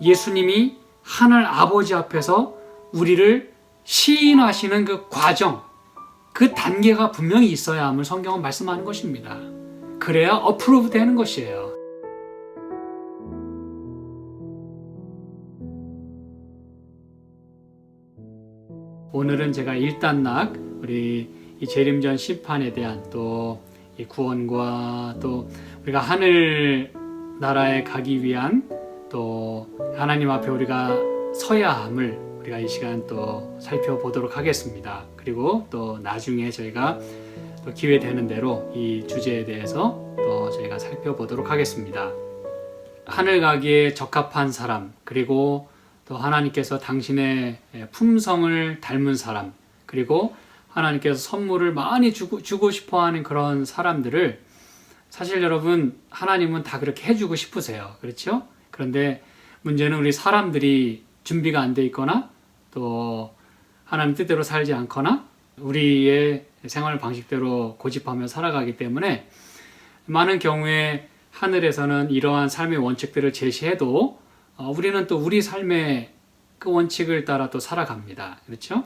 예수님이 하늘 아버지 앞에서 우리를 시인하시는 그 과정, 그 단계가 분명히 있어야 함을 성경은 말씀하는 것입니다. 그래야 어프로브 되는 것이에요. 오늘은 제가 일단락 우리 이 재림전 심판에 대한 또 이 구원과 또 우리가 하늘 나라에 가기 위한 또 하나님 앞에 우리가 서야 함을 우리가 이 시간 또 살펴보도록 하겠습니다. 그리고 또 나중에 저희가 또 기회 되는 대로 이 주제에 대해서 또 저희가 살펴보도록 하겠습니다. 하늘 가기에 적합한 사람, 그리고 또 하나님께서 당신의 품성을 닮은 사람, 그리고 하나님께서 선물을 많이 주고 싶어하는 그런 사람들을 사실 여러분 하나님은 다 그렇게 해주고 싶으세요. 그렇죠? 그런데 문제는 우리 사람들이 준비가 안 돼 있거나 또 하나님 뜻대로 살지 않거나 우리의 생활 방식대로 고집하며 살아가기 때문에 많은 경우에 하늘에서는 이러한 삶의 원칙들을 제시해도 우리는 또 우리 삶의 그 원칙을 따라 또 살아갑니다. 그렇죠?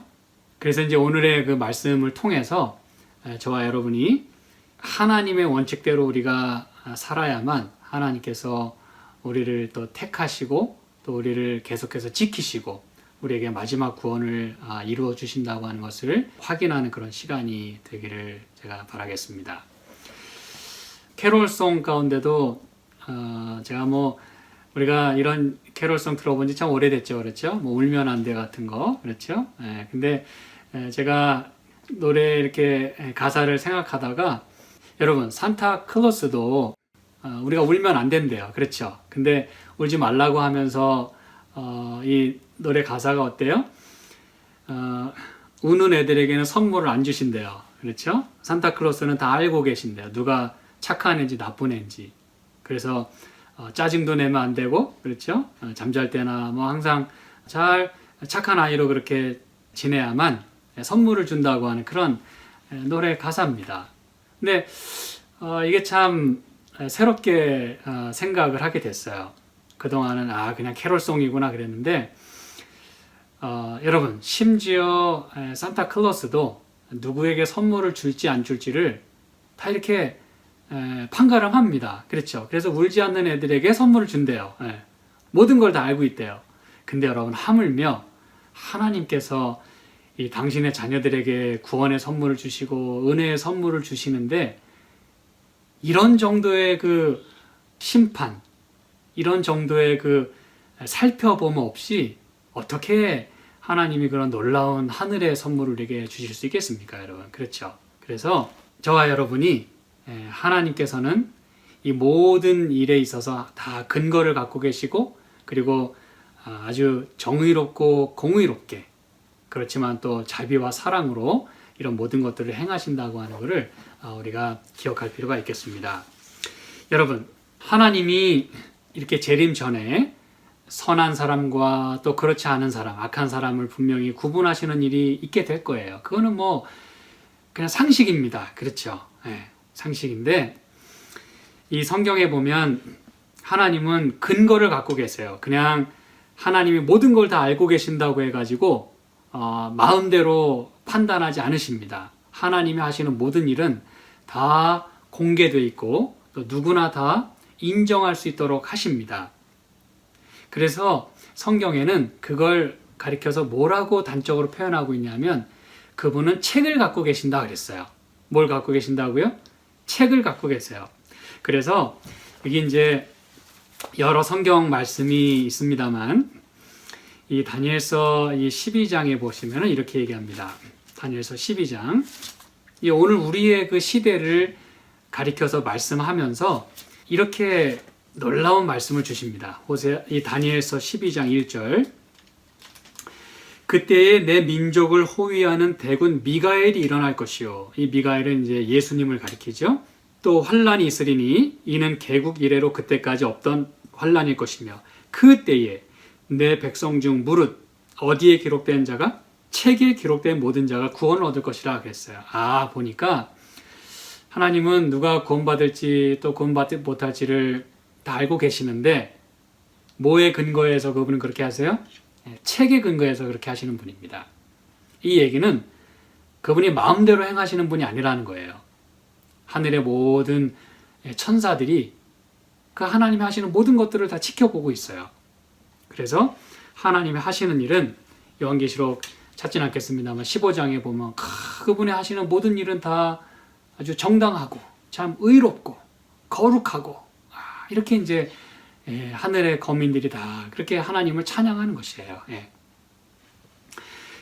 그래서 이제 오늘의 그 말씀을 통해서 저와 여러분이 하나님의 원칙대로 우리가 살아야만 하나님께서 우리를 또 택하시고 또 우리를 계속해서 지키시고 우리에게 마지막 구원을 이루어 주신다고 하는 것을 확인하는 그런 시간이 되기를 제가 바라겠습니다. 캐롤송 가운데도 제가 우리가 이런 캐롤송 들어본 지 참 오래됐죠. 그렇죠? 울면 안 돼 같은 거. 그렇죠? 근데 제가 노래 이렇게 가사를 생각하다가 여러분 산타클로스도 우리가 울면 안 된대요. 그렇죠? 근데 울지 말라고 하면서 이 노래 가사가 어때요? 우는 애들에게는 선물을 안 주신대요. 그렇죠? 산타클로스는 다 알고 계신대요. 누가 착한 애인지 나쁜 애인지. 그래서 짜증도 내면 안 되고, 그렇죠? 잠잘 때나 항상 잘 착한 아이로 그렇게 지내야만 선물을 준다고 하는 그런 노래 가사입니다. 근데 이게 참 새롭게 생각을 하게 됐어요. 그동안은 그냥 캐롤송이구나 그랬는데 여러분 심지어 산타클로스도 누구에게 선물을 줄지 안 줄지를 다 이렇게 판가름합니다. 그렇죠? 그래서 울지 않는 애들에게 선물을 준대요. 모든 걸 다 알고 있대요. 근데 여러분 하물며 하나님께서 이 당신의 자녀들에게 구원의 선물을 주시고 은혜의 선물을 주시는데 이런 정도의 그 심판, 이런 정도의 그 살펴봄 없이 어떻게 하나님이 그런 놀라운 하늘의 선물을 우리에게 주실 수 있겠습니까, 여러분? 그렇죠? 그래서 저와 여러분이 하나님께서는 이 모든 일에 있어서 다 근거를 갖고 계시고 그리고 아주 정의롭고 공의롭게 그렇지만 또 자비와 사랑으로 이런 모든 것들을 행하신다고 하는 것을 우리가 기억할 필요가 있겠습니다. 여러분, 하나님이 이렇게 재림 전에 선한 사람과 또 그렇지 않은 사람, 악한 사람을 분명히 구분하시는 일이 있게 될 거예요. 그거는 그냥 상식입니다. 그렇죠? 상식인데 이 성경에 보면 하나님은 근거를 갖고 계세요. 그냥 하나님이 모든 걸 다 알고 계신다고 해가지고 마음대로 판단하지 않으십니다. 하나님이 하시는 모든 일은 다 공개되어 있고 또 누구나 다 인정할 수 있도록 하십니다. 그래서 성경에는 그걸 가리켜서 뭐라고 단적으로 표현하고 있냐면 그분은 책을 갖고 계신다 그랬어요. 뭘 갖고 계신다고요? 책을 갖고 계세요. 그래서 여기 이제 여러 성경 말씀이 있습니다만 이 다니엘서 이 12장에 보시면 이렇게 얘기합니다. 다니엘서 12장. 이 오늘 우리의 그 시대를 가리켜서 말씀하면서 이렇게 놀라운 말씀을 주십니다. 이 다니엘서 12장 1절. 그때에 내 민족을 호위하는 대군 미가엘이 일어날 것이요. 이 미가엘은 이제 예수님을 가리키죠. 또 환란이 있으리니 이는 개국 이래로 그때까지 없던 환란일 것이며 그때에 내 백성 중 무릇 어디에 기록된 자가 책에 기록된 모든 자가 구원을 얻을 것이라 그랬어요. 보니까 하나님은 누가 구원받을지 또 구원받지 못할지를 다 알고 계시는데 뭐에 근거해서 그분은 그렇게 하세요? 책에 근거해서 그렇게 하시는 분입니다. 이 얘기는 그분이 마음대로 행하시는 분이 아니라는 거예요. 하늘의 모든 천사들이 그 하나님이 하시는 모든 것들을 다 지켜보고 있어요. 그래서 하나님이 하시는 일은 요한계시록 찾진 않겠습니다만 15장에 보면 그분이 하시는 모든 일은 다 아주 정당하고 참 의롭고 거룩하고 이렇게 이제 하늘의 거민들이 다 그렇게 하나님을 찬양하는 것이에요.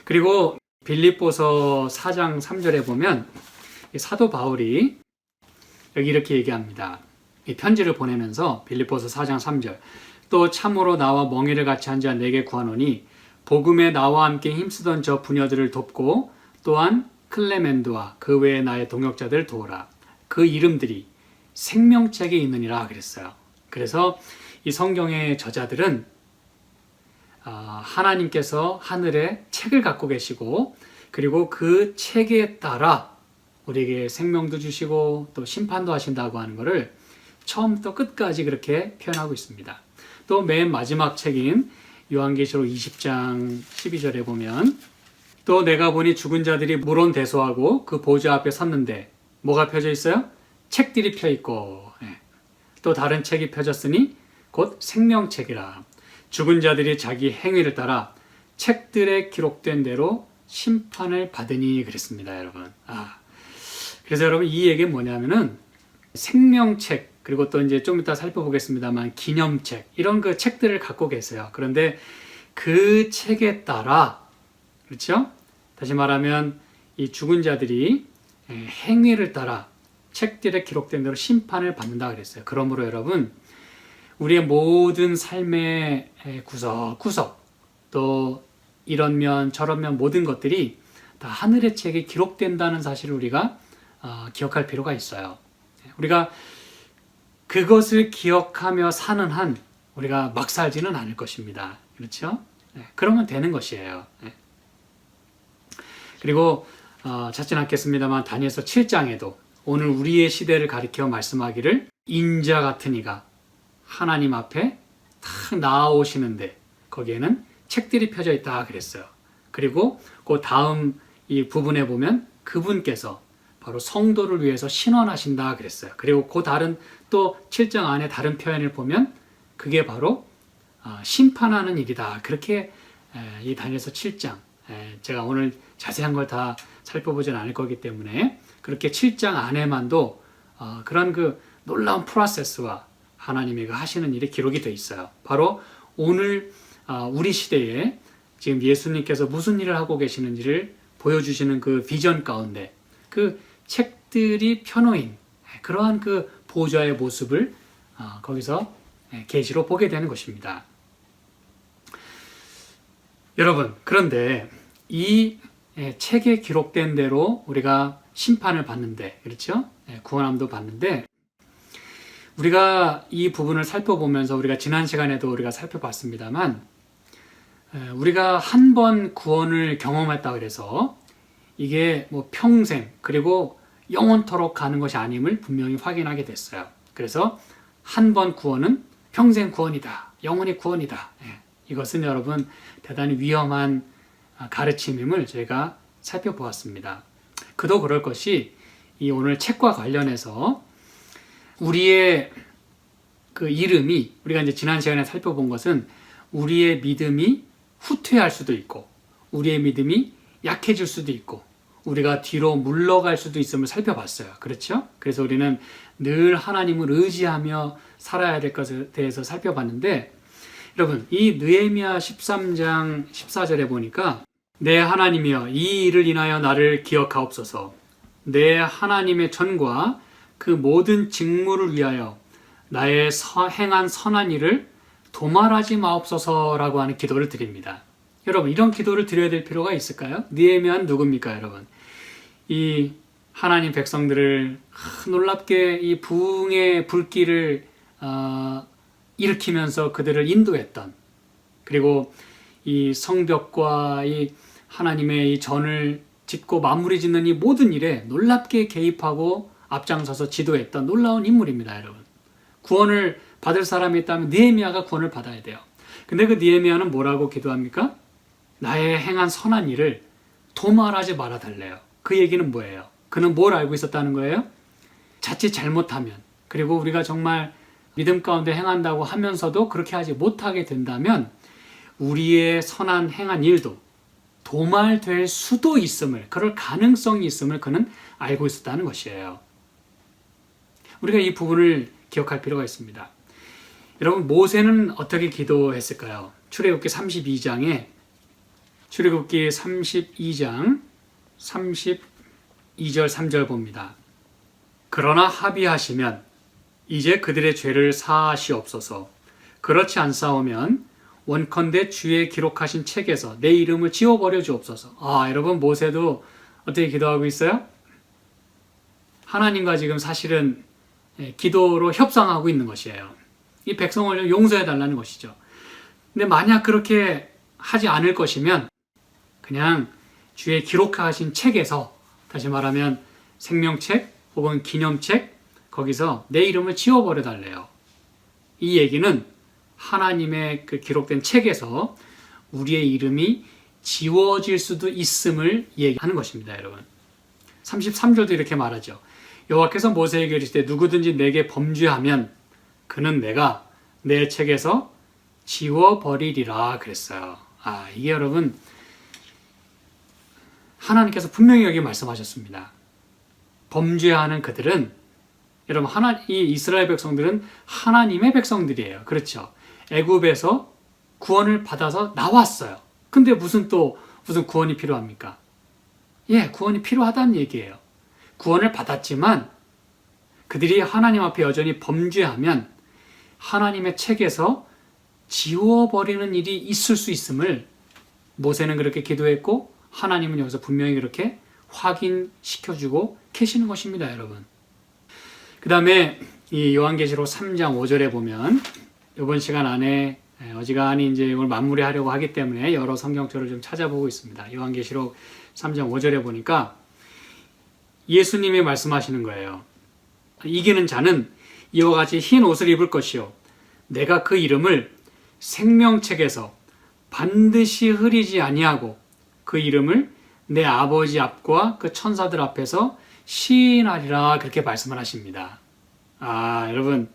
그리고 빌립보서 4장 3절에 보면 사도 바울이 여기 이렇게 얘기합니다. 이 편지를 보내면서 빌립보서 4장 3절 또 참으로 나와 멍에를 같이 한 자 내게 구하노니 복음에 나와 함께 힘쓰던 저 부녀들을 돕고 또한 클레멘드와 그 외의 나의 동역자들을 도우라. 그 이름들이 생명책에 있느니라 그랬어요. 그래서 이 성경의 저자들은 하나님께서 하늘에 책을 갖고 계시고 그리고 그 책에 따라 우리에게 생명도 주시고 또 심판도 하신다고 하는 것을 처음부터 끝까지 그렇게 표현하고 있습니다. 또 맨 마지막 책인 요한계시록 20장 12절에 보면 또 내가 보니 죽은 자들이 물론대소하고 그 보좌 앞에 섰는데 뭐가 펴져 있어요? 책들이 펴 있고 또 다른 책이 펴졌으니 곧 생명책이라. 죽은 자들이 자기 행위를 따라 책들에 기록된 대로 심판을 받으니 그랬습니다, 여러분. 그래서 여러분 이 얘기는 뭐냐면은 생명책 그리고 또 이제 좀 이따 살펴보겠습니다만 기념책 이런 그 책들을 갖고 계세요. 그런데 그 책에 따라 그렇죠? 다시 말하면 이 죽은 자들이 행위를 따라 책들에 기록된 대로 심판을 받는다 그랬어요. 그러므로 여러분 우리의 모든 삶의 구석구석 또 이런 면 저런 면 모든 것들이 다 하늘의 책에 기록된다는 사실을 우리가 기억할 필요가 있어요. 우리가 그것을 기억하며 사는 한 우리가 막 살지는 않을 것입니다. 그렇죠? 그러면 되는 것이에요. 그리고 찾진 않겠습니다만 다니엘서 7장에도 오늘 우리의 시대를 가리켜 말씀하기를 인자 같은 이가 하나님 앞에 탁 나아오시는데 거기에는 책들이 펴져 있다 그랬어요. 그리고 그 다음 이 부분에 보면 그분께서 바로 성도를 위해서 신원하신다 그랬어요. 그리고 그 다른 또 7장 안에 다른 표현을 보면 그게 바로 심판하는 일이다. 그렇게 이 다니엘서 7장 제가 오늘 자세한 걸 다 살펴보진 않을 거기 때문에 그렇게 7장 안에만도 그런 그 놀라운 프로세스와 하나님이 하시는 일이 기록이 되어 있어요. 바로 오늘 우리 시대에 지금 예수님께서 무슨 일을 하고 계시는지를 보여주시는 그 비전 가운데 그 책들이 펴놓인 그러한 그 보좌의 모습을 거기서 계시로 보게 되는 것입니다. 여러분, 그런데 이 책에 기록된 대로 우리가 심판을 받는데, 그렇죠? 구원함도 받는데, 우리가 이 부분을 살펴보면서 우리가 지난 시간에도 우리가 살펴봤습니다만, 우리가 한 번 구원을 경험했다 그래서 이게 뭐 평생 그리고 영원토록 가는 것이 아님을 분명히 확인하게 됐어요. 그래서 한 번 구원은 평생 구원이다. 영원히 구원이다. 이것은 여러분 대단히 위험한 가르침임을 저희가 살펴보았습니다. 그도 그럴 것이 이 오늘 책과 관련해서 우리의 그 이름이 우리가 이제 지난 시간에 살펴본 것은 우리의 믿음이 후퇴할 수도 있고 우리의 믿음이 약해질 수도 있고 우리가 뒤로 물러갈 수도 있음을 살펴봤어요. 그렇죠? 그래서 우리는 늘 하나님을 의지하며 살아야 될 것에 대해서 살펴봤는데 여러분 이 느헤미야 13장 14절에 보니까 내 하나님이여 이 일을 인하여 나를 기억하옵소서 내 하나님의 전과 그 모든 직무를 위하여 나의 행한 선한 일을 도말하지 마옵소서라고 하는 기도를 드립니다. 여러분 이런 기도를 드려야 될 필요가 있을까요? 느헤미야는 누굽니까 여러분? 이 하나님 백성들을 놀랍게 이 부흥의 불길을 일으키면서 그들을 인도했던 그리고 이 성벽과 이 하나님의 이 전을 짓고 마무리 짓는 이 모든 일에 놀랍게 개입하고 앞장서서 지도했던 놀라운 인물입니다, 여러분. 구원을 받을 사람이 있다면 느헤미야가 구원을 받아야 돼요. 근데 그 느헤미야는 뭐라고 기도합니까? 나의 행한 선한 일을 도말하지 말아 달래요. 그 얘기는 뭐예요? 그는 뭘 알고 있었다는 거예요? 자칫 잘못하면, 그리고 우리가 정말 믿음 가운데 행한다고 하면서도 그렇게 하지 못하게 된다면 우리의 선한 행한 일도 도말될 수도 있음을, 그럴 가능성이 있음을 그는 알고 있었다는 것이에요. 우리가 이 부분을 기억할 필요가 있습니다. 여러분, 모세는 어떻게 기도했을까요? 출애굽기 32장 32절 3절 봅니다. 그러나 합의하시면 이제 그들의 죄를 사하시옵소서. 그렇지 않사오면 원컨대 주의 기록하신 책에서 내 이름을 지워버려 주옵소서. 여러분, 모세도 어떻게 기도하고 있어요? 하나님과 지금 사실은 기도로 협상하고 있는 것이에요. 이 백성을 좀 용서해 달라는 것이죠. 근데 만약 그렇게 하지 않을 것이면 그냥 주의 기록하신 책에서, 다시 말하면 생명책 혹은 기념책, 거기서 내 이름을 지워버려 달래요. 이 얘기는 하나님의 그 기록된 책에서 우리의 이름이 지워질 수도 있음을 얘기하는 것입니다, 여러분. 33절도 이렇게 말하죠. 여호와께서 모세에게 이르시되 누구든지 내게 범죄하면 그는 내가 내 책에서 지워버리리라 그랬어요. 이게 여러분, 하나님께서 분명히 여기 말씀하셨습니다. 범죄하는 그들은, 여러분, 이 이스라엘 백성들은 하나님의 백성들이에요. 그렇죠? 애굽에서 구원을 받아서 나왔어요. 근데 무슨 구원이 필요합니까? 구원이 필요하다는 얘기예요. 구원을 받았지만 그들이 하나님 앞에 여전히 범죄하면 하나님의 책에서 지워버리는 일이 있을 수 있음을 모세는 그렇게 기도했고, 하나님은 여기서 분명히 그렇게 확인시켜주고 계시는 것입니다, 여러분. 그 다음에 이 요한계시록 3장 5절에 보면, 이번 시간 안에 어지간히 이제 이걸 마무리하려고 하기 때문에 여러 성경절을 좀 찾아보고 있습니다. 요한계시록 3장 5절에 보니까 예수님이 말씀하시는 거예요. 이기는 자는 이와 같이 흰 옷을 입을 것이요 내가 그 이름을 생명책에서 반드시 흐리지 아니하고 그 이름을 내 아버지 앞과 그 천사들 앞에서 시인하리라, 그렇게 말씀을 하십니다. 여러분,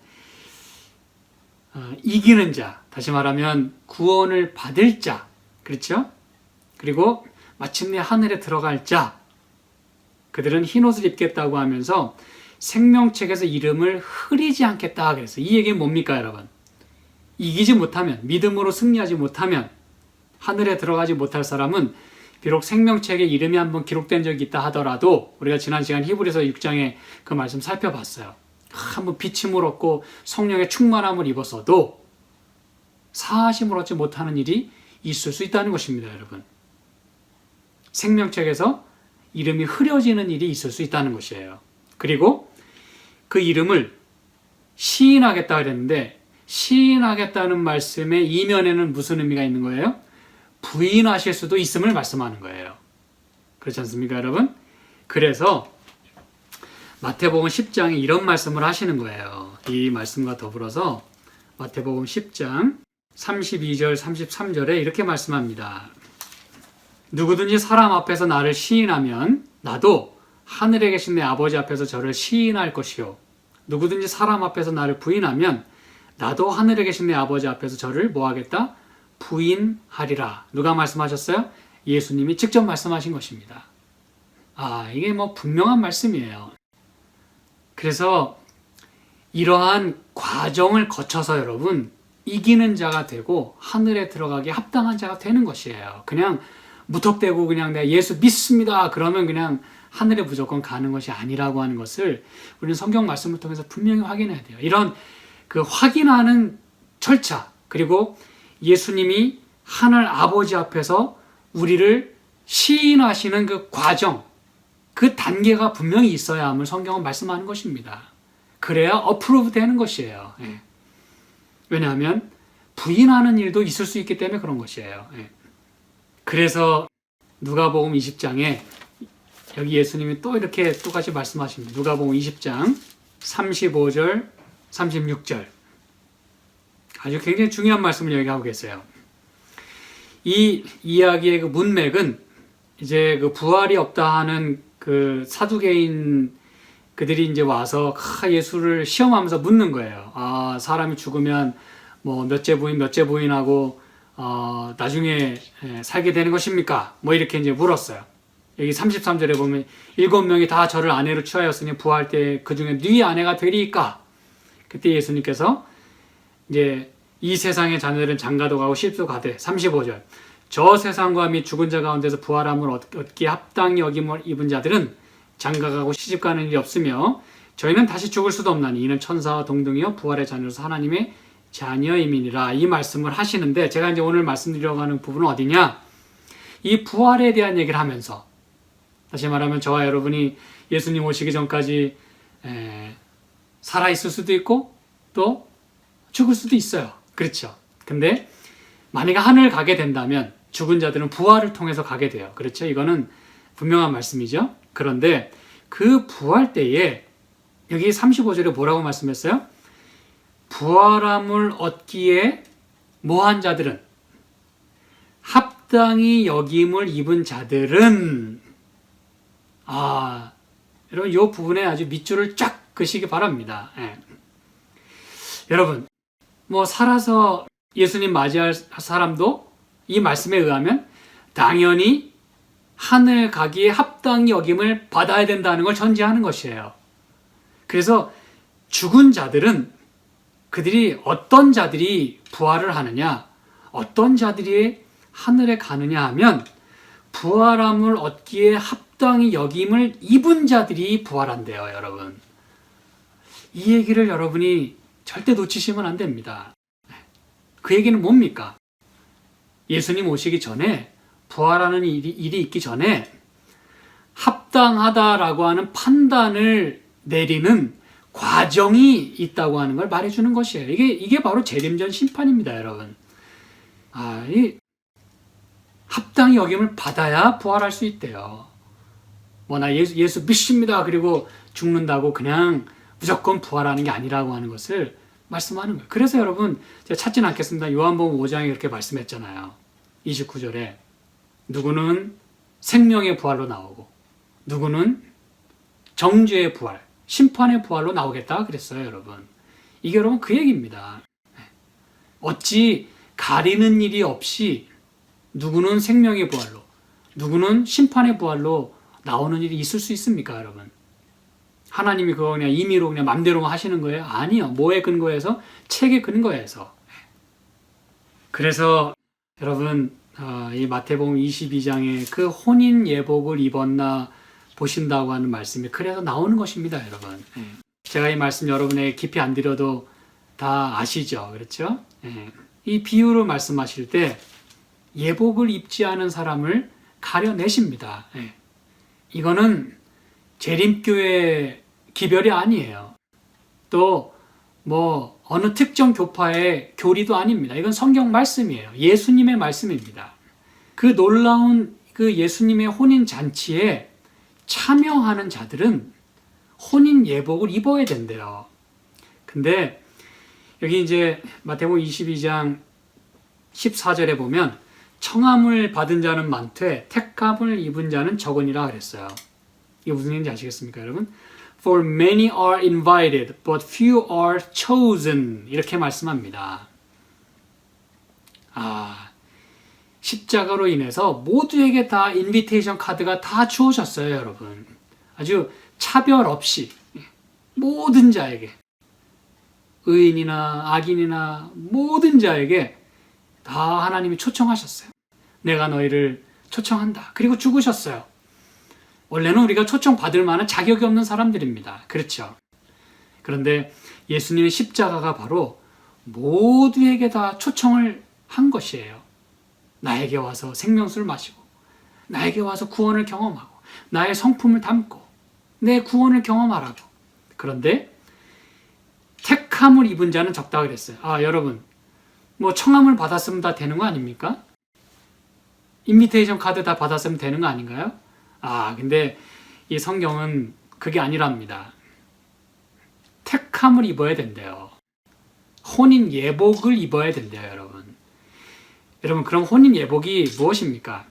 이기는 자, 다시 말하면 구원을 받을 자, 그렇죠? 그리고 마침내 하늘에 들어갈 자, 그들은 흰옷을 입겠다고 하면서 생명책에서 이름을 흐리지 않겠다 그랬어요. 이 얘기는 뭡니까, 여러분? 이기지 못하면, 믿음으로 승리하지 못하면, 하늘에 들어가지 못할 사람은 비록 생명책에 이름이 한번 기록된 적이 있다 하더라도, 우리가 지난 시간 히브리서 6장에 그 말씀 살펴봤어요. 한번 비침을 얻고 성령의 충만함을 입었어도 사하심을 얻지 못하는 일이 있을 수 있다는 것입니다, 여러분. 생명책에서 이름이 흐려지는 일이 있을 수 있다는 것이에요. 그리고 그 이름을 시인하겠다 그랬는데, 시인하겠다는 말씀의 이면에는 무슨 의미가 있는 거예요? 부인하실 수도 있음을 말씀하는 거예요. 그렇지 않습니까, 여러분? 그래서 마태복음 10장에 이런 말씀을 하시는 거예요. 이 말씀과 더불어서 마태복음 10장 32절 33절에 이렇게 말씀합니다. 누구든지 사람 앞에서 나를 시인하면 나도 하늘에 계신 내 아버지 앞에서 저를 시인할 것이요 누구든지 사람 앞에서 나를 부인하면 나도 하늘에 계신 내 아버지 앞에서 저를 뭐하겠다? 부인하리라. 누가 말씀하셨어요? 예수님이 직접 말씀하신 것입니다. 이게 분명한 말씀이에요. 그래서 이러한 과정을 거쳐서 여러분, 이기는 자가 되고 하늘에 들어가기 합당한 자가 되는 것이에요. 그냥 무턱대고 그냥 내가 예수 믿습니다 그러면 그냥 하늘에 무조건 가는 것이 아니라고 하는 것을 우리는 성경 말씀을 통해서 분명히 확인해야 돼요. 이런 그 확인하는 절차, 그리고 예수님이 하늘 아버지 앞에서 우리를 시인하시는 그 과정, 그 단계가 분명히 있어야 함을 성경은 말씀하는 것입니다. 그래야 어프로브 되는 것이에요. 왜냐하면 부인하는 일도 있을 수 있기 때문에 그런 것이에요. 그래서 누가복음 20장에 여기 예수님이 또 이렇게 똑같이 말씀하십니다. 누가복음 20장 35절 36절 아주 굉장히 중요한 말씀을 여기 하고 계세요. 이 이야기의 그 문맥은 이제 그 부활이 없다 하는 그 사두개인 그들이 이제 와서 예수를 시험하면서 묻는 거예요. 아, 사람이 죽으면 뭐 몇째 부인하고 나중에 살게 되는 것입니까? 뭐 이렇게 이제 물었어요. 여기 33절에 보면 7명이 다 저를 아내로 취하였으니 부활 때 그 중에 네 아내가 되리이까? 그때 예수님께서 이제 이 세상의 자녀들은 장가도 가고 시집도 가되 35절 저 세상과 및 죽은 자 가운데서 부활함을 얻기에 합당히 여김을 입은 자들은 장가가고 시집가는 일이 없으며 저희는 다시 죽을 수도 없나니 이는 천사와 동등이요 부활의 자녀로서 하나님의 자녀임이니라 이 말씀을 하시는데 제가 이제 오늘 말씀드리려고 하는 부분은 어디냐? 이 부활에 대한 얘기를 하면서 다시 말하면 저와 여러분이 예수님 오시기 전까지 살아있을 수도 있고 또 죽을 수도 있어요. 그렇죠. 근데 만약에 하늘 가게 된다면 죽은 자들은 부활을 통해서 가게 돼요. 그렇죠. 이거는 분명한 말씀이죠. 그런데 그 부활 때에 여기 35절에 뭐라고 말씀했어요? 부활함을 얻기에 뭐한 자들은 합당히 여김을 입은 자들은 여러분 이 부분에 아주 밑줄을 쫙 그시기 바랍니다. 여러분 뭐 살아서 예수님 맞이할 사람도 이 말씀에 의하면 당연히 하늘 가기에 합당히 여김을 받아야 된다는 걸 전제하는 것이에요. 그래서 죽은 자들은 그들이 어떤 자들이 부활을 하느냐, 어떤 자들이 하늘에 가느냐 하면 부활함을 얻기에 합당히 여김을 입은 자들이 부활한대요, 여러분. 이 얘기를 여러분이 절대 놓치시면 안 됩니다. 그 얘기는 뭡니까? 예수님 오시기 전에 부활하는 일이 있기 전에 합당하다라고 하는 판단을 내리는 과정이 있다고 하는 걸 말해주는 것이에요. 이게 바로 재림전 심판입니다, 여러분. 이 합당히 여김을 받아야 부활할 수 있대요. 나 예수 믿습니다. 그리고 죽는다고 그냥 무조건 부활하는 게 아니라고 하는 것을 말씀하는 거예요. 그래서 여러분 제가 찾지는 않겠습니다. 요한복음 5장에 그렇게 말씀했잖아요. 29절에 누구는 생명의 부활로 나오고 누구는 정죄의 부활, 심판의 부활로 나오겠다 그랬어요, 여러분. 이게 여러분 그 얘기입니다. 어찌 가리는 일이 없이 누구는 생명의 부활로, 누구는 심판의 부활로 나오는 일이 있을 수 있습니까, 여러분? 하나님이 그거 그냥 임의로 그냥 맘대로 하시는 거예요? 아니요. 뭐에 근거해서? 책에 근거해서. 그래서 여러분 이 마태복음 22장에 그 혼인 예복을 입었나 보신다고 하는 말씀이 그래서 나오는 것입니다, 여러분. 제가 이 말씀 여러분에게 깊이 안 드려도 다 아시죠? 그렇죠? 이 비유로 말씀하실 때 예복을 입지 않은 사람을 가려내십니다. 이거는 재림교의 기별이 아니에요. 또 뭐 어느 특정 교파의 교리도 아닙니다. 이건 성경 말씀이에요. 예수님의 말씀입니다. 그 놀라운 그 예수님의 혼인 잔치에 참여하는 자들은 혼인 예복을 입어야 된대요. 근데 여기 이제 마태복음 22장 14절에 보면 청함을 받은 자는 많되 택함을 입은 자는 적으니라 그랬어요. 이게 무슨 얘기인지 아시겠습니까, 여러분? For many are invited, but few are chosen. 이렇게 말씀합니다. 십자가로 인해서 모두에게 다 인비테이션 카드가 다 주어졌어요, 여러분. 아주 차별 없이 모든 자에게, 의인이나 악인이나 모든 자에게 다 하나님이 초청하셨어요. 내가 너희를 초청한다. 그리고 죽으셨어요. 원래는 우리가 초청받을 만한 자격이 없는 사람들입니다. 그렇죠? 그런데 예수님의 십자가가 바로 모두에게 다 초청을 한 것이에요. 나에게 와서 생명수를 마시고 나에게 와서 구원을 경험하고 나의 성품을 담고 내 구원을 경험하라고. 그런데 택함을 입은 자는 적다 그랬어요. 여러분 뭐 청함을 받았으면 다 되는 거 아닙니까? 인비테이션 카드 다 받았으면 되는 거 아닌가요? 근데 이 성경은 그게 아니랍니다. 택함을 입어야 된대요. 혼인 예복을 입어야 된대요, 여러분. 여러분, 그럼 혼인 예복이 무엇입니까?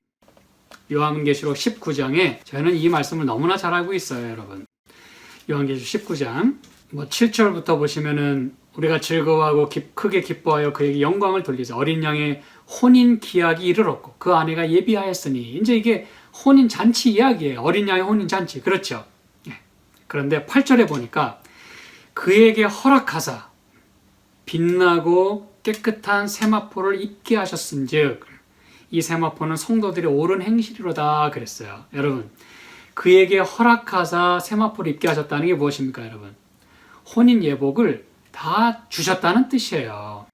요한계시록 19장에 저는 이 말씀을 너무나 잘 알고 있어요, 여러분. 요한계시록 19장 7절부터 보시면은 우리가 즐거워하고 크게 기뻐하여 그에게 영광을 돌리자. 어린 양의 혼인 기약이 이르렀고 그 아내가 예비하였으니. 이제 이게 혼인 잔치 이야기예요. 어린 양의 혼인 잔치. 그렇죠. 그런데 8절에 보니까 그에게 허락하사 빛나고 깨끗한 세마포를 입게 하셨은즉 이 세마포는 성도들의 옳은 행실이로다 그랬어요. 여러분, 그에게 허락하사 세마포를 입게 하셨다는 게 무엇입니까, 여러분? 혼인 예복을 다 주셨다는 뜻이에요.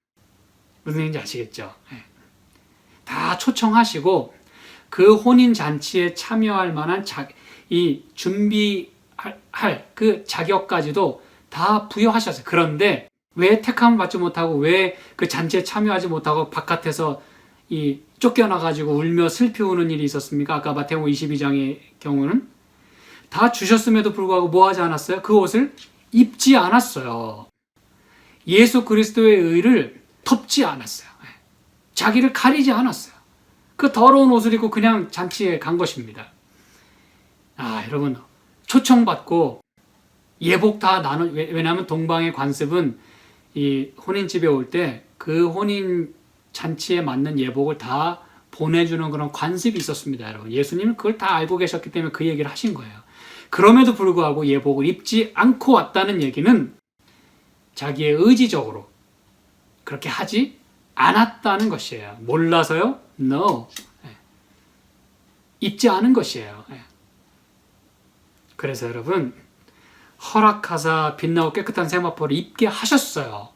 무슨 얘기인지 아시겠죠? 다 초청하시고 그 혼인 잔치에 참여할 만한 이 준비할 그 자격까지도 다 부여하셨어요. 그런데 왜 택함을 받지 못하고 왜 그 잔치에 참여하지 못하고 바깥에서 이 쫓겨나가지고 울며 슬피 우는 일이 있었습니까? 아까 마태복음 22장의 경우는 다 주셨음에도 불구하고 뭐 하지 않았어요? 그 옷을 입지 않았어요. 예수 그리스도의 의를 덮지 않았어요. 자기를 가리지 않았어요. 그 더러운 옷을 입고 그냥 잔치에 간 것입니다. 여러분, 초청받고 예복 다 왜냐하면 동방의 관습은 이 혼인집에 올 때 그 혼인 잔치에 맞는 예복을 다 보내주는 그런 관습이 있었습니다, 여러분. 예수님은 그걸 다 알고 계셨기 때문에 그 얘기를 하신 거예요. 그럼에도 불구하고 예복을 입지 않고 왔다는 얘기는 자기의 의지적으로 그렇게 하지 않았다는 것이에요. 몰라서요? No. 입지 않은 것이에요. 그래서 여러분, 허락하사 빛나고 깨끗한 세마포를 입게 하셨어요.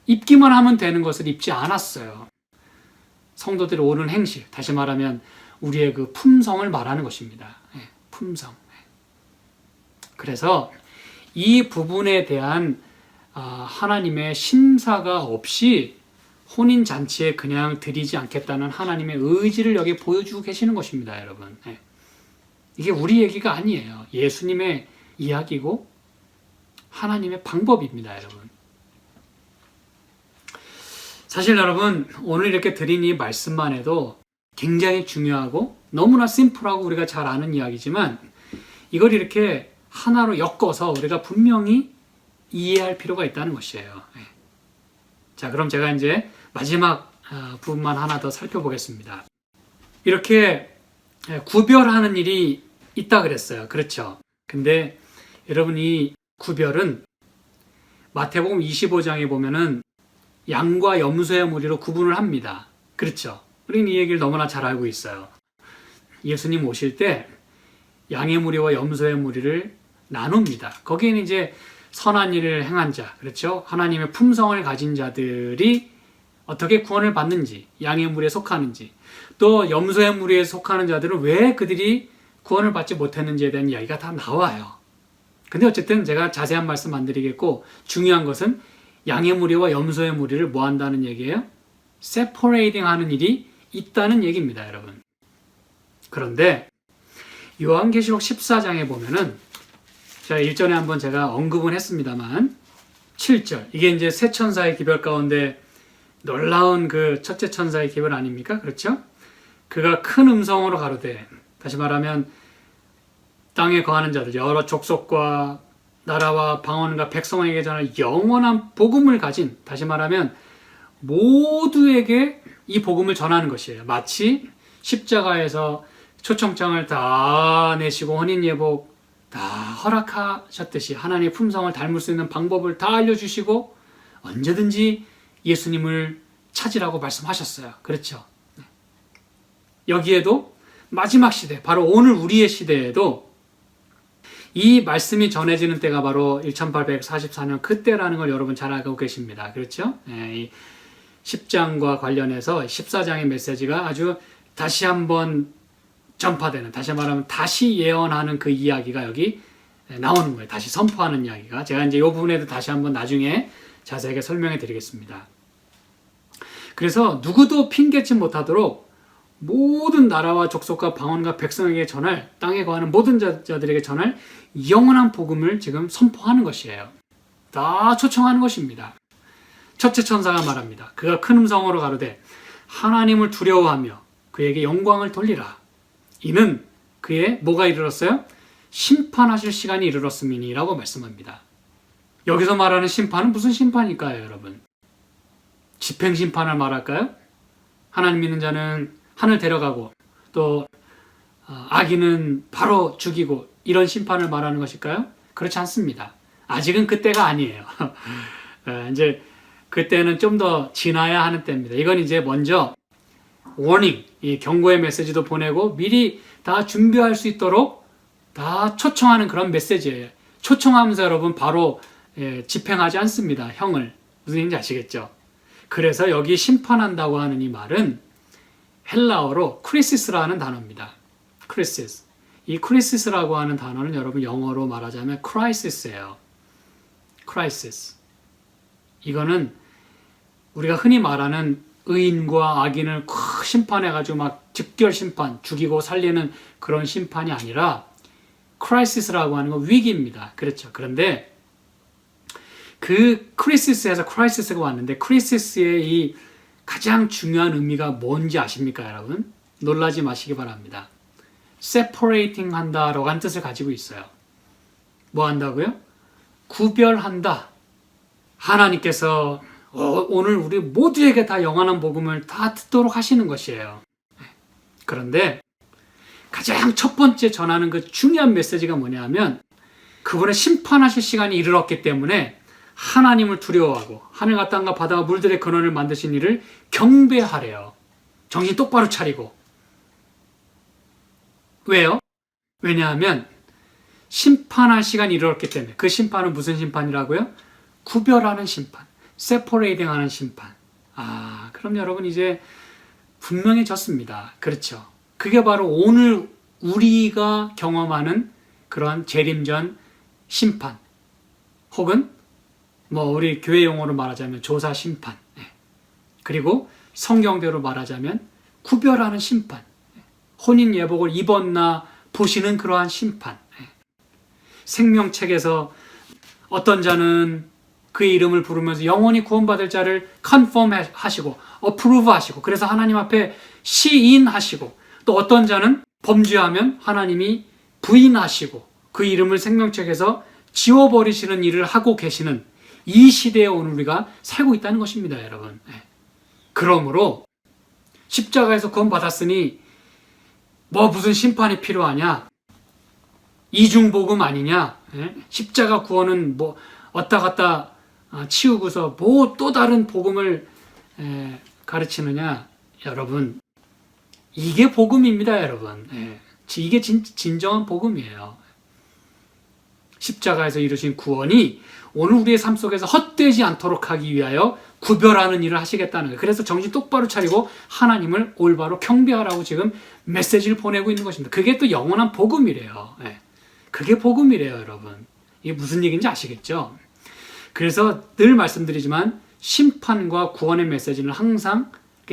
입기만 하면 되는 것을 입지 않았어요. 성도들의 옳은 행실, 다시 말하면 우리의 그 품성을 말하는 것입니다. 품성. 그래서 이 부분에 대한 하나님의 심사가 없이 혼인잔치에 그냥 드리지 않겠다는 하나님의 의지를 여기 보여주고 계시는 것입니다, 여러분. 이게 우리 얘기가 아니에요. 예수님의 이야기고 하나님의 방법입니다, 여러분. 사실 여러분, 오늘 이렇게 드린 이 말씀만 해도 굉장히 중요하고 너무나 심플하고 우리가 잘 아는 이야기지만 이걸 이렇게 하나로 엮어서 우리가 분명히 이해할 필요가 있다는 것이에요. 자, 그럼 제가 이제 마지막 부분만 하나 더 살펴보겠습니다. 이렇게 구별하는 일이 있다 그랬어요. 그렇죠? 근데 여러분, 이 구별은 마태복음 25장에 보면은 양과 염소의 무리로 구분을 합니다. 그렇죠? 우리는 이 얘기를 너무나 잘 알고 있어요. 예수님 오실 때 양의 무리와 염소의 무리를 나눕니다. 거기에는 이제 선한 일을 행한 자, 그렇죠? 하나님의 품성을 가진 자들이 어떻게 구원을 받는지, 양의 무리에 속하는지, 또 염소의 무리에 속하는 자들은 왜 그들이 구원을 받지 못했는지에 대한 이야기가 다 나와요. 근데 어쨌든 제가 자세한 말씀 안 드리겠고, 중요한 것은 양의 무리와 염소의 무리를 뭐 한다는 얘기예요? 세퍼레이팅 하는 일이 있다는 얘기입니다, 여러분. 그런데 요한계시록 14장에 보면은 제가 일전에 한번 제가 언급은 했습니다만 7절, 이게 이제 세 천사의 기별 가운데 놀라운 그 첫째 천사의 기별 아닙니까? 그렇죠? 그가 큰 음성으로 가로되, 다시 말하면 땅에 거하는 자들, 여러 족속과 나라와 방언과 백성에게 전할 영원한 복음을 가진, 다시 말하면 모두에게 이 복음을 전하는 것이에요. 마치 십자가에서 초청장을 다 내시고 혼인예복 다 허락하셨듯이 하나님의 품성을 닮을 수 있는 방법을 다 알려주시고 언제든지 예수님을 찾으라고 말씀하셨어요. 그렇죠? 여기에도 마지막 시대, 바로 오늘 우리의 시대에도 이 말씀이 전해지는 때가 바로 1844년 그때라는 걸 여러분 잘 알고 계십니다. 그렇죠? 이 10장과 관련해서 14장의 메시지가 아주 다시 한번 전파되는, 다시 말하면 다시 예언하는 그 이야기가 여기 나오는 거예요. 다시 선포하는 이야기가. 제가 이제 이 부분에도 다시 한번 나중에 자세하게 설명해 드리겠습니다. 그래서 누구도 핑계치 못하도록 모든 나라와 족속과 방언과 백성에게 전할, 땅에 거하는 모든 자들에게 전할 영원한 복음을 지금 선포하는 것이에요. 다 초청하는 것입니다. 첫째 천사가 말합니다. 그가 큰 음성으로 가로되 하나님을 두려워하며 그에게 영광을 돌리라. 이는 그의 뭐가 이르렀어요? 심판하실 시간이 이르렀음이니라고 말씀합니다. 여기서 말하는 심판은 무슨 심판일까요, 여러분? 집행심판을 말할까요? 하나님 믿는 자는 하늘 데려가고 또 악인은 바로 죽이고 이런 심판을 말하는 것일까요? 그렇지 않습니다. 아직은 그때가 아니에요. 이제 그때는 좀 더 지나야 하는 때입니다. 이건 이제 먼저 워닝, 이 경고의 메시지도 보내고 미리 다 준비할 수 있도록 다 초청하는 그런 메시지예요. 초청하면서 여러분 바로 집행하지 않습니다. 형을. 무슨 얘기인지 아시겠죠? 그래서 여기 심판한다고 하는 이 말은 헬라어로 크리시스라는 단어입니다. 크리시스. 이 크리시스라고 하는 단어는 여러분 영어로 말하자면 크라이시스예요. 크라이시스. 이거는 우리가 흔히 말하는 의인과 악인을 심판해가지고 막 즉결 심판, 죽이고 살리는 그런 심판이 아니라 크라이시스라고 하는 건 위기입니다. 그렇죠. 그런데 그 크리시스에서 크라이시스가 왔는데 크리시스의 이 가장 중요한 의미가 뭔지 아십니까, 여러분? 놀라지 마시기 바랍니다. separating 한다라고 하는 뜻을 가지고 있어요. 뭐 한다고요? 구별한다. 하나님께서 오늘 우리 모두에게 다 영원한 복음을 다 듣도록 하시는 것이에요. 그런데 가장 첫 번째 전하는 그 중요한 메시지가 뭐냐면 그분의 심판하실 시간이 이르렀기 때문에 하나님을 두려워하고 하늘과 땅과 바다와 물들의 근원을 만드신 이를 경배하래요. 정신 똑바로 차리고. 왜요? 왜냐하면 심판할 시간이 이르렀기 때문에. 그 심판은 무슨 심판이라고요? 구별하는 심판, separating 하는 심판. 그럼 여러분 이제 분명해졌습니다. 그렇죠. 그게 바로 오늘 우리가 경험하는 그런 재림전 심판 혹은 뭐 우리 교회 용어로 말하자면 조사 심판, 그리고 성경대로 말하자면 구별하는 심판, 혼인 예복을 입었나 보시는 그러한 심판. 생명책에서 어떤 자는 그의 이름을 부르면서 영원히 구원받을 자를 컨펌 하시고 어프루브 하시고 그래서 하나님 앞에 시인하시고 또 어떤 자는 범죄하면 하나님이 부인하시고 그 이름을 생명책에서 지워버리시는 일을 하고 계시는 이 시대에 오늘 우리가 살고 있다는 것입니다, 여러분. 그러므로 십자가에서 구원받았으니 뭐 무슨 심판이 필요하냐? 이중복음 아니냐? 십자가 구원은 뭐 왔다 갔다 치우고서 뭐 또 다른 복음을 가르치느냐? 여러분, 이게 복음입니다, 여러분. 이게 진정한 복음이에요. 십자가에서 이루신 구원이 오늘 우리의 삶 속에서 헛되지 않도록 하기 위하여 구별하는 일을 하시겠다는 거예요. 그래서 정신 똑바로 차리고 하나님을 올바로 경배하라고 지금 메시지를 보내고 있는 것입니다. 그게 또 영원한 복음이래요. 그게 복음이래요, 여러분. 이게 무슨 얘기인지 아시겠죠? 그래서 늘 말씀드리지만 심판과 구원의 메시지는 항상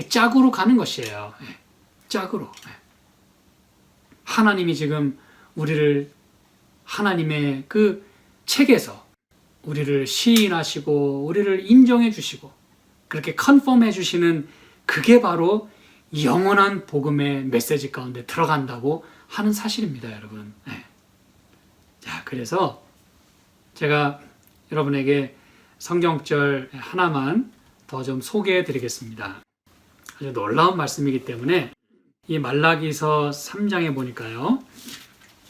짝으로 가는 것이에요. 짝으로. 하나님이 지금 우리를 하나님의 그 책에서 우리를 시인하시고 우리를 인정해 주시고 그렇게 컨펌해 주시는 그게 바로 영원한 복음의 메시지 가운데 들어간다고 하는 사실입니다, 여러분. 자, 그래서 제가 여러분에게 성경절 하나만 더 좀 소개해 드리겠습니다. 아주 놀라운 말씀이기 때문에 이 말라기서 3장에 보니까요.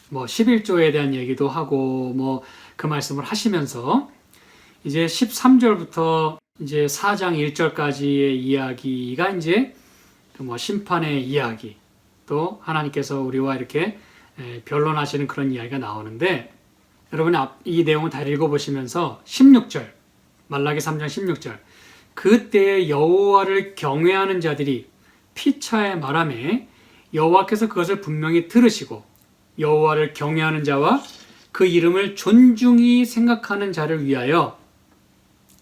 뭐 11조에 대한 얘기도 하고 뭐 그 말씀을 하시면서 이제 13절부터 이제 4장 1절까지의 이야기가 이제 뭐 심판의 이야기 또 하나님께서 우리와 이렇게 변론하시는 그런 이야기가 나오는데 여러분이 이 내용을 다 읽어보시면서 16절 말라기 3장 16절 그때에 여호와를 경외하는 자들이 피차에 말하매 여호와께서 그것을 분명히 들으시고 여호와를 경외하는 자와 그 이름을 존중히 생각하는 자를 위하여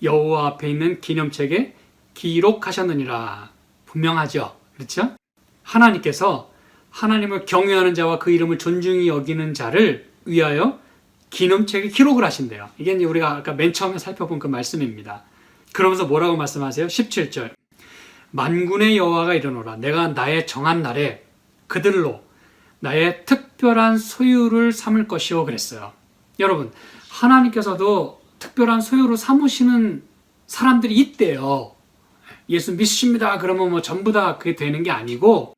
여호와 앞에 있는 기념책에 기록하셨느니라. 분명하죠. 그렇죠? 하나님께서 하나님을 경외하는 자와 그 이름을 존중히 여기는 자를 위하여 기념책에 기록을 하신대요. 이게 이제 우리가 아까 맨 처음에 살펴본 그 말씀입니다. 그러면서 뭐라고 말씀하세요? 17절. 만군의 여호와가 이르노라. 내가 나의 정한 날에 그들로 나의 특별한 소유를 삼을 것이요 그랬어요. 여러분, 하나님께서도 특별한 소유로 삼으시는 사람들이 있대요. 예수 믿으십니다. 그러면 뭐 전부 다 그게 되는 게 아니고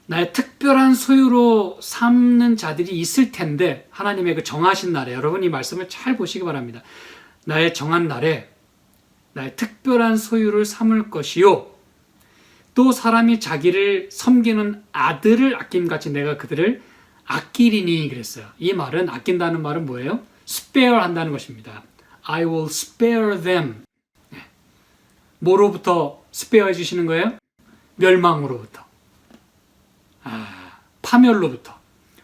나의 특별한 소유로 삼는 자들이 있을 텐데 하나님의 그 정하신 날에 여러분 이 말씀을 잘 보시기 바랍니다. 나의 정한 날에 나의 특별한 소유를 삼을 것이요. 또 사람이 자기를 섬기는 아들을 아낌같이 내가 그들을 아끼리니 그랬어요. 이 말은 아낀다는 말은 뭐예요? spare 한다는 것입니다. I will spare them. 뭐로부터 spare 해주시는 거예요? 멸망으로부터. 파멸로부터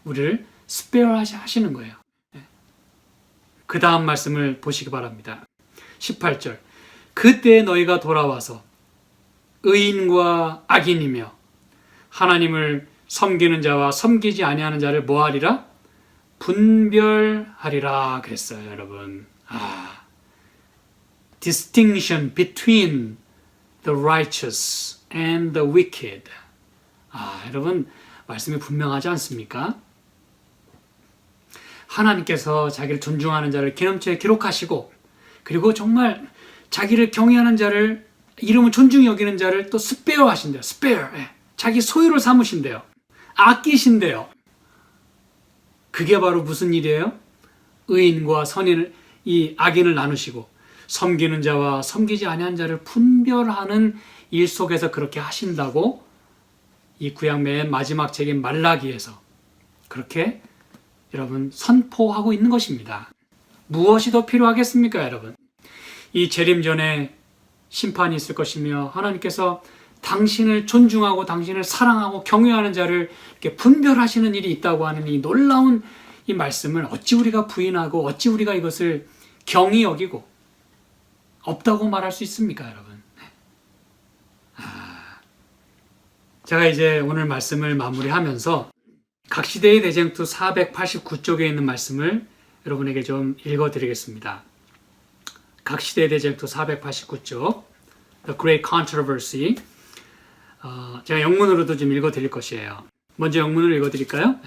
우리를 spare 하시는 거예요. 그 다음 말씀을 보시기 바랍니다. 18절. 그때 너희가 돌아와서 의인과 악인이며 하나님을 섬기는 자와 섬기지 아니하는 자를 뭐하리라? 분별하리라 그랬어요, 여러분. Distinction between the righteous and the wicked. 여러분, 말씀이 분명하지 않습니까? 하나님께서 자기를 존중하는 자를 기념처에 기록하시고 그리고 정말 자기를 경외하는 자를 이름을 존중히 여기는 자를 또 스페어 하신대요. 스페어. 자기 소유를 삼으신대요. 아끼신대요. 그게 바로 무슨 일이에요? 의인과 선인을 이 악인을 나누시고 섬기는 자와 섬기지 아니한 자를 분별하는 일 속에서 그렇게 하신다고 이 구약 맨 마지막 책인 말라기에서 그렇게 여러분 선포하고 있는 것입니다. 무엇이 더 필요하겠습니까, 여러분? 이 재림 전에 심판이 있을 것이며 하나님께서 당신을 존중하고 당신을 사랑하고 경외하는 자를 이렇게 분별하시는 일이 있다고 하는 이 놀라운 이 말씀을 어찌 우리가 부인하고 어찌 우리가 이것을 경히 여기고 없다고 말할 수 있습니까, 여러분? 제가 이제 오늘 말씀을 마무리하면서 각시대의 대쟁투 489쪽에 있는 말씀을 여러분에게 좀 읽어드리겠습니다. 각시대의 대쟁투 489쪽 The Great Controversy. 제가 영문으로도 좀 읽어드릴 것이에요. 먼저 영문으로 읽어드릴까요?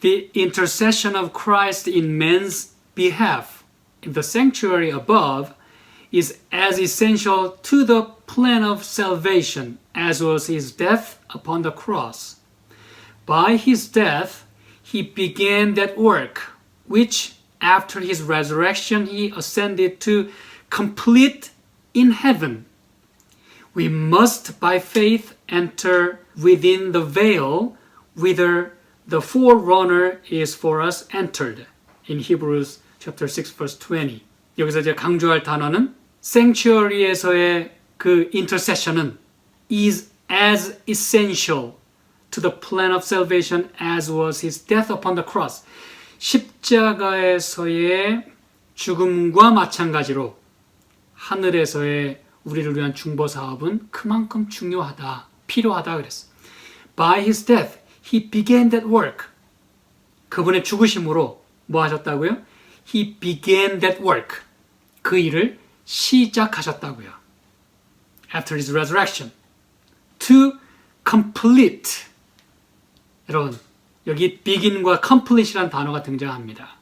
The intercession of Christ in man's behalf in the sanctuary above is as essential to the plan of salvation as was his death upon the cross. By his death, he began that work, which after his resurrection he ascended to complete in heaven. We must by faith enter within the veil whither the forerunner is for us entered. In Hebrews chapter 6 verse 20. 여기서 제가 강조할 단어는 sanctuary에서의 그 intercession은 is as essential to the plan of salvation as was his death upon the cross. 십자가에서의 죽음과 마찬가지로 하늘에서의 우리를 위한 중보 사업은 그만큼 중요하다, 필요하다 그랬어. By his death, he began that work. 그분의 죽으심으로 뭐 하셨다고요? He began that work. 그 일을 시작하셨다고요. After his resurrection. To complete. 여러분, 여기 begin과 complete이라는 단어가 등장합니다.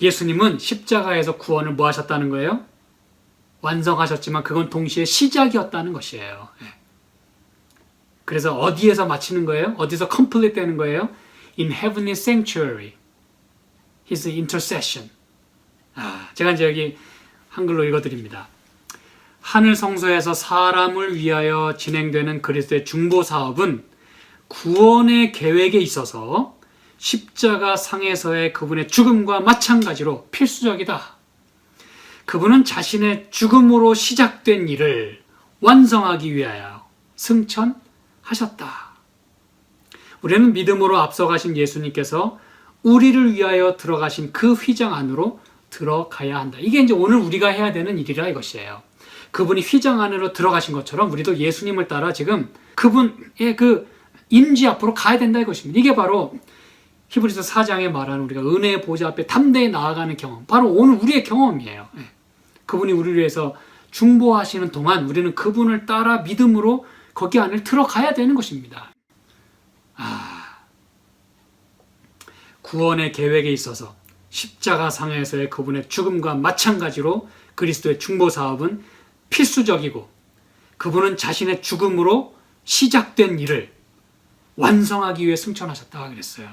예수님은 십자가에서 구원을 뭐 하셨다는 거예요? 완성하셨지만 그건 동시에 시작이었다는 것이에요. 그래서 어디에서 마치는 거예요? 어디서 complete 되는 거예요? In heavenly sanctuary. His intercession. 제가 이제 여기 한글로 읽어드립니다. 하늘 성소에서 사람을 위하여 진행되는 그리스도의 중보 사업은 구원의 계획에 있어서 십자가 상에서의 그분의 죽음과 마찬가지로 필수적이다. 그분은 자신의 죽음으로 시작된 일을 완성하기 위하여 승천하셨다. 우리는 믿음으로 앞서가신 예수님께서 우리를 위하여 들어가신 그 휘장 안으로 들어가야 한다. 이게 이제 오늘 우리가 해야 되는 일이라 이것이에요. 그분이 휘장 안으로 들어가신 것처럼 우리도 예수님을 따라 지금 그분의 그 임지 앞으로 가야 된다 이것입니다. 이게 바로 히브리서 4장에 말하는 우리가 은혜의 보좌 앞에 담대히 나아가는 경험. 바로 오늘 우리의 경험이에요. 그분이 우리를 위해서 중보하시는 동안 우리는 그분을 따라 믿음으로 거기 안을 들어가야 되는 것입니다. 구원의 계획에 있어서 십자가상에서의 그분의 죽음과 마찬가지로 그리스도의 중보 사업은 필수적이고, 그분은 자신의 죽음으로 시작된 일을 완성하기 위해 승천하셨다 그랬어요.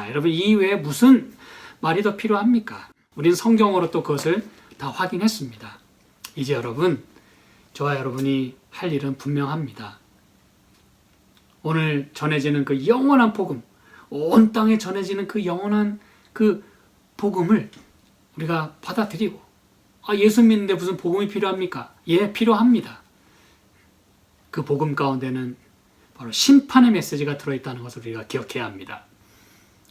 여러분, 이 외에 무슨 말이 더 필요합니까? 우린 성경으로 또 그것을 다 확인했습니다. 이제 여러분, 저와 여러분이 할 일은 분명합니다. 오늘 전해지는 그 영원한 복음, 온 땅에 전해지는 그 영원한 그 복음을 우리가 받아들이고, 예수 믿는데 무슨 복음이 필요합니까? 예, 필요합니다. 그 복음 가운데는 바로 심판의 메시지가 들어있다는 것을 우리가 기억해야 합니다.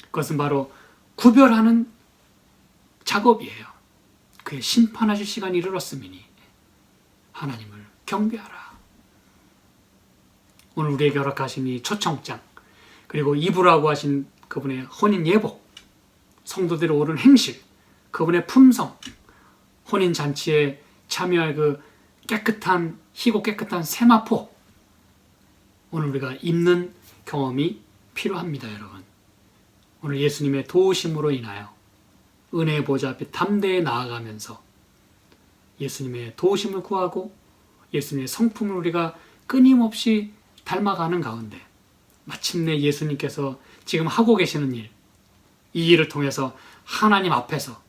그것은 바로 구별하는 작업이에요. 그의 심판하실 시간이 이르렀음이니 하나님을 경배하라. 오늘 우리에게 허락하신 이 초청장, 그리고 입으라고 하신 그분의 혼인 예복, 성도들의 옳은 행실, 그분의 품성, 혼인 잔치에 참여할 그 깨끗한, 희고 깨끗한 세마포, 오늘 우리가 입는 경험이 필요합니다, 여러분. 오늘 예수님의 도우심으로 인하여 은혜의 보좌 앞에 담대히 나아가면서 예수님의 도우심을 구하고 예수님의 성품을 우리가 끊임없이 닮아가는 가운데 마침내 예수님께서 지금 하고 계시는 일, 이 일을 통해서 하나님 앞에서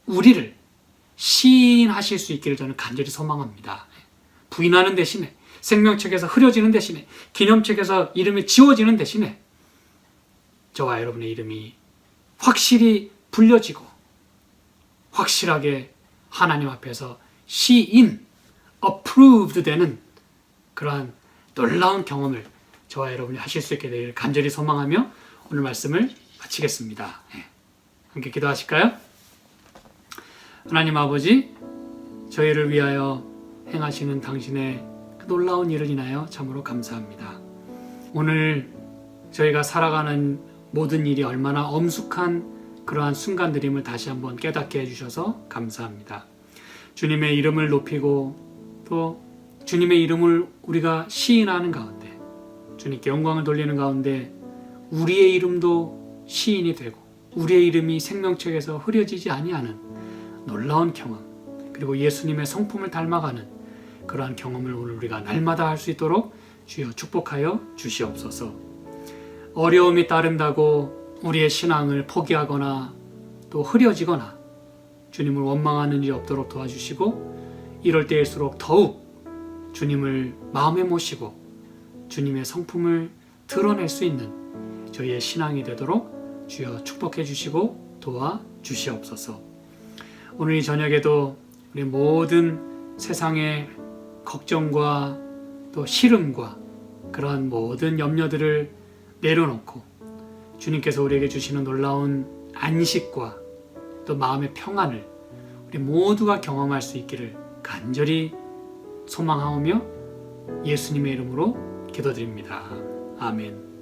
우리를 시인하실 수 있기를 저는 간절히 소망합니다. 부인하는 대신에, 생명책에서 흐려지는 대신에, 기념책에서 이름이 지워지는 대신에 저와 여러분의 이름이 확실히 불려지고 확실하게 하나님 앞에서 시인, approved 되는 그러한 놀라운 경험을 저와 여러분이 하실 수 있게 되기를 간절히 소망하며 오늘 말씀을 마치겠습니다. 함께 기도하실까요? 하나님 아버지, 저희를 위하여 행하시는 당신의 그 놀라운 일을 인하여 참으로 감사합니다. 오늘 저희가 살아가는 모든 일이 얼마나 엄숙한 그러한 순간들임을 다시 한번 깨닫게 해주셔서 감사합니다. 주님의 이름을 높이고 또 주님의 이름을 우리가 시인하는 가운데, 주님께 영광을 돌리는 가운데 우리의 이름도 시인이 되고 우리의 이름이 생명책에서 흐려지지 아니하는 놀라운 경험, 그리고 예수님의 성품을 닮아가는 그러한 경험을 오늘 우리가 날마다 할 수 있도록 주여 축복하여 주시옵소서. 어려움이 따른다고 우리의 신앙을 포기하거나 또 흐려지거나 주님을 원망하는 일이 없도록 도와주시고, 이럴 때일수록 더욱 주님을 마음에 모시고 주님의 성품을 드러낼 수 있는 저희의 신앙이 되도록 주여 축복해 주시고 도와 주시옵소서. 오늘 이 저녁에도 우리 모든 세상의 걱정과 또 시름과 그러한 모든 염려들을 내려놓고 주님께서 우리에게 주시는 놀라운 안식과 또 마음의 평안을 우리 모두가 경험할 수 있기를 간절히 소망하오며 예수님의 이름으로 기도드립니다. 아멘.